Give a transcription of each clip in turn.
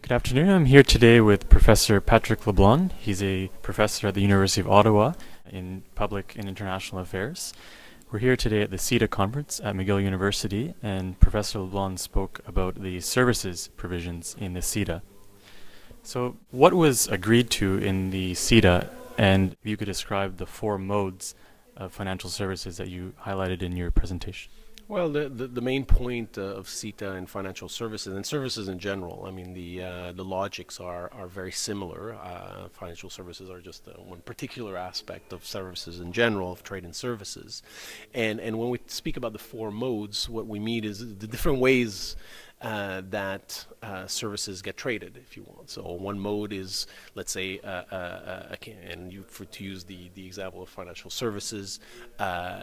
Good afternoon. I'm here today with Professor Patrick Leblond. He's a professor at the University of Ottawa in Public and International Affairs. We're here today at the CETA conference at McGill University, and Professor Leblond spoke about the services provisions in the CETA. So, what was agreed to in the CETA, and if you could describe the four modes of financial services that you highlighted in your presentation? Well, the main point of CETA and financial services and services in general, I mean, the logics are very similar. Financial services are just one particular aspect of services in general, of trade and services. And when we speak about the four modes, what we mean is the different ways that services get traded, if you want. So one mode is, let's say, to use the example of financial services,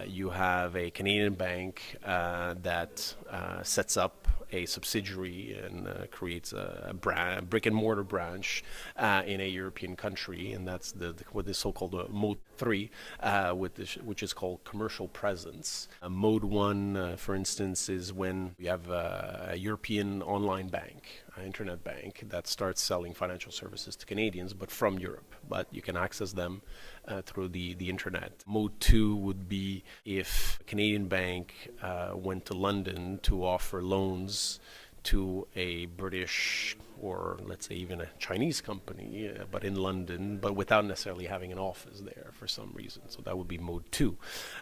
you have a Canadian bank that sets up a subsidiary and creates a brick and mortar branch in a European country, and that's what is so-called mode 3, which is called commercial presence. Mode 1, for instance, is when we have a European online bank, an internet bank that starts selling financial services to Canadians, but from Europe. But you can access them through the internet. Mode 2 would be if a Canadian bank went to London to offer loans to a British or let's say even a Chinese company, but in London, but without necessarily having an office there for some reason. So that would be mode 2.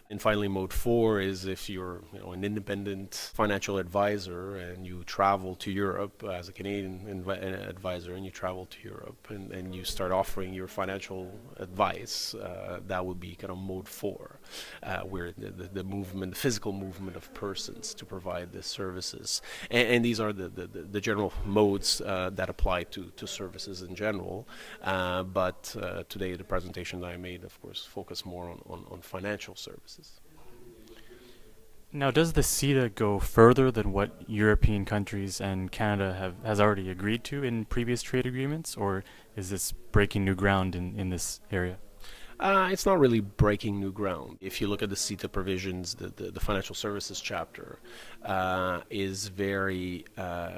And finally, mode 4 is if you're an independent financial advisor and you travel to Europe as a Canadian advisor and you travel to Europe and you start offering your financial advice, that would be kind of mode 4, where the movement, the physical movement of persons to provide the services. And these are the general modes that apply to services in general. But today, the presentation that I made, of course, focus more on financial services. Now, does the CETA go further than what European countries and Canada has already agreed to in previous trade agreements, or is this breaking new ground in this area? It's not really breaking new ground. If you look at the CETA provisions, the financial services chapter is very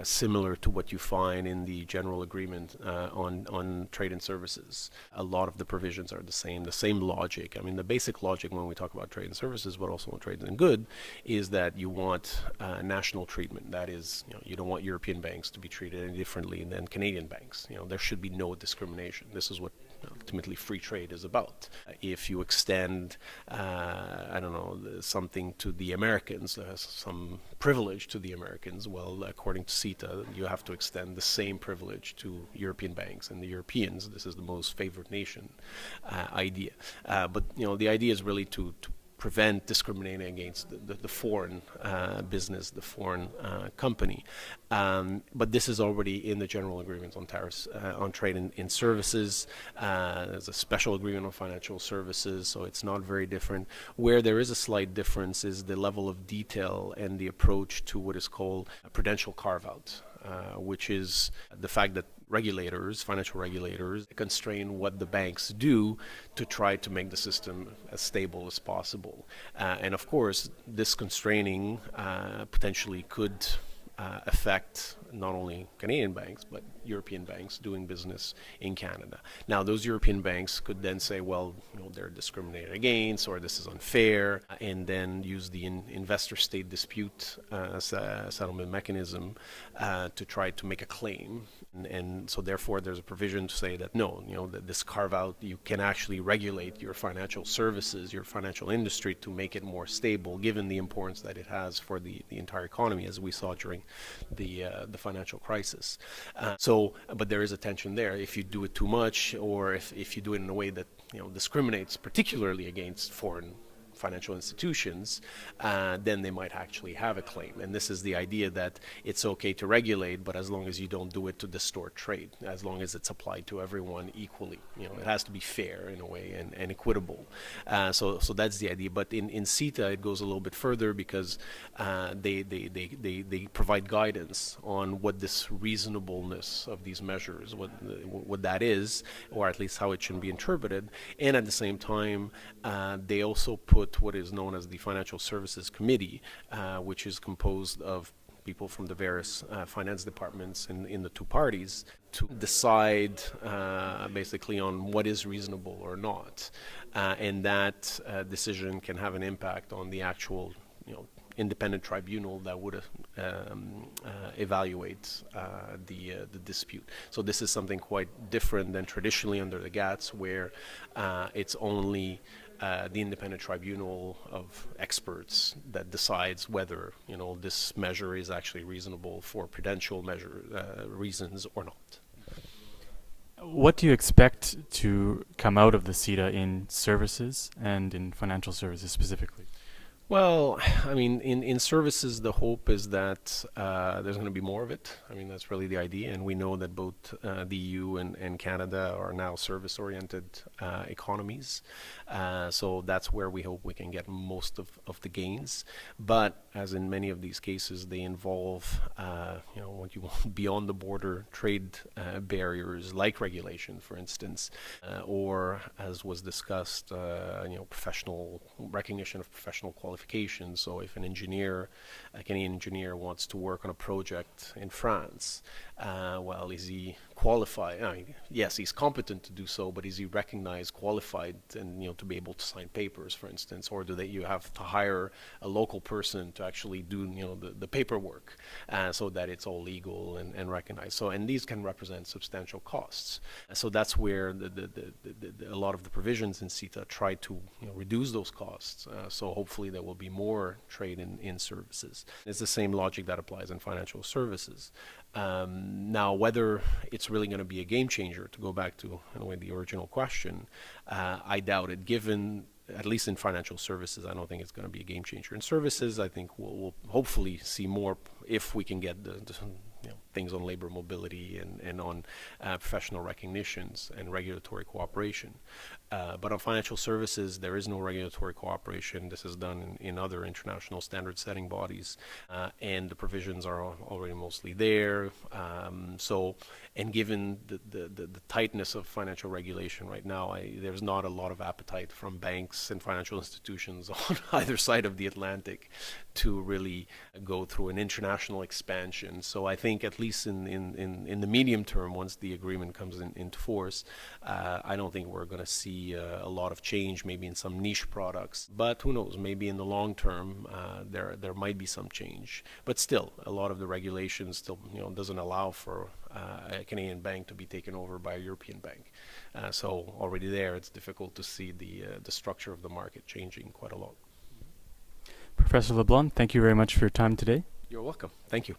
similar to what you find in the general agreement on trade and services. A lot of the provisions are the same logic. I mean, the basic logic when we talk about trade and services, but also on trade and good, is that you want national treatment. That is, you don't want European banks to be treated any differently than Canadian banks. There should be no discrimination. This is what ultimately free trade is about. If you extend, something to the Americans, some privilege to the Americans, well, according to CETA, you have to extend the same privilege to European banks and the Europeans. This is the most favored nation idea. But the idea is really to prevent discriminating against the foreign business, the foreign company. But this is already in the general agreements on tariffs, on trade in services. There's a special agreement on financial services, so it's not very different. Where there is a slight difference is the level of detail and the approach to what is called a prudential carve-out, which is the fact that financial regulators, constrain what the banks do to try to make the system as stable as possible. And of course, this constraining potentially could affect not only Canadian banks, but European banks doing business in Canada. Now, those European banks could then say, well, they're discriminated against, or this is unfair, and then use the investor-state dispute settlement mechanism to try to make a claim. And so therefore, there's a provision to say that no, that this carve-out, you can actually regulate your financial services, your financial industry to make it more stable, given the importance that it has for the entire economy, as we saw during the financial crisis. But there is a tension there. If you do it too much, or if you do it in a way that discriminates particularly against foreign financial institutions, then they might actually have a claim. And this is the idea that it's okay to regulate, but as long as you don't do it to distort trade, as long as it's applied to everyone equally. It has to be fair in a way and equitable. So that's the idea. But in CETA, it goes a little bit further because they provide guidance on what this reasonableness of these measures, what that is, or at least how it should be interpreted. And at the same time, they also put what is known as the Financial Services Committee, which is composed of people from the various finance departments in the two parties to decide basically on what is reasonable or not. And that decision can have an impact on the actual, independent tribunal that would evaluate the dispute. So this is something quite different than traditionally under the GATS, where it's only the independent tribunal of experts that decides whether this measure is actually reasonable for prudential reasons or not. What do you expect to come out of the CETA in services and in financial services specifically? Well, I mean, in services, the hope is that there's going to be more of it. I mean, that's really the idea. And we know that both the EU and Canada are now service-oriented economies. So that's where we hope we can get most of the gains. But as in many of these cases, they involve, what you want beyond the border trade barriers like regulation, for instance, or as was discussed, professional recognition of professional qualifications. So if a Canadian engineer wants to work on a project in France, is he qualified? I mean, yes, he's competent to do so, but is he recognized, qualified, and to be able to sign papers, for instance, or you have to hire a local person to actually do the paperwork, so that it's all legal and recognized. So, and these can represent substantial costs. So that's where a lot of the provisions in CETA try to reduce those costs. So hopefully there will be more trade in services. It's the same logic that applies in financial services. Now, whether it's really going to be a game changer, to go back to the original question, I doubt it. Given, at least in financial services, I don't think it's going to be a game changer. In services, I think we'll hopefully see more if we can get the things on labor mobility and on professional recognitions and regulatory cooperation. But on financial services, there is no regulatory cooperation. This is done in other international standard setting bodies, and the provisions are already mostly there. And given the tightness of financial regulation right now, there's not a lot of appetite from banks and financial institutions on either side of the Atlantic to really go through an international expansion. So I think at least in the medium term, once the agreement comes into force, I don't think we're going to see a lot of change, maybe in some niche products. But who knows, maybe in the long term, there might be some change. But still, a lot of the regulation still doesn't allow for a Canadian bank to be taken over by a European bank. So already there, it's difficult to see the structure of the market changing quite a lot. Professor Leblond, thank you very much for your time today. You're welcome. Thank you.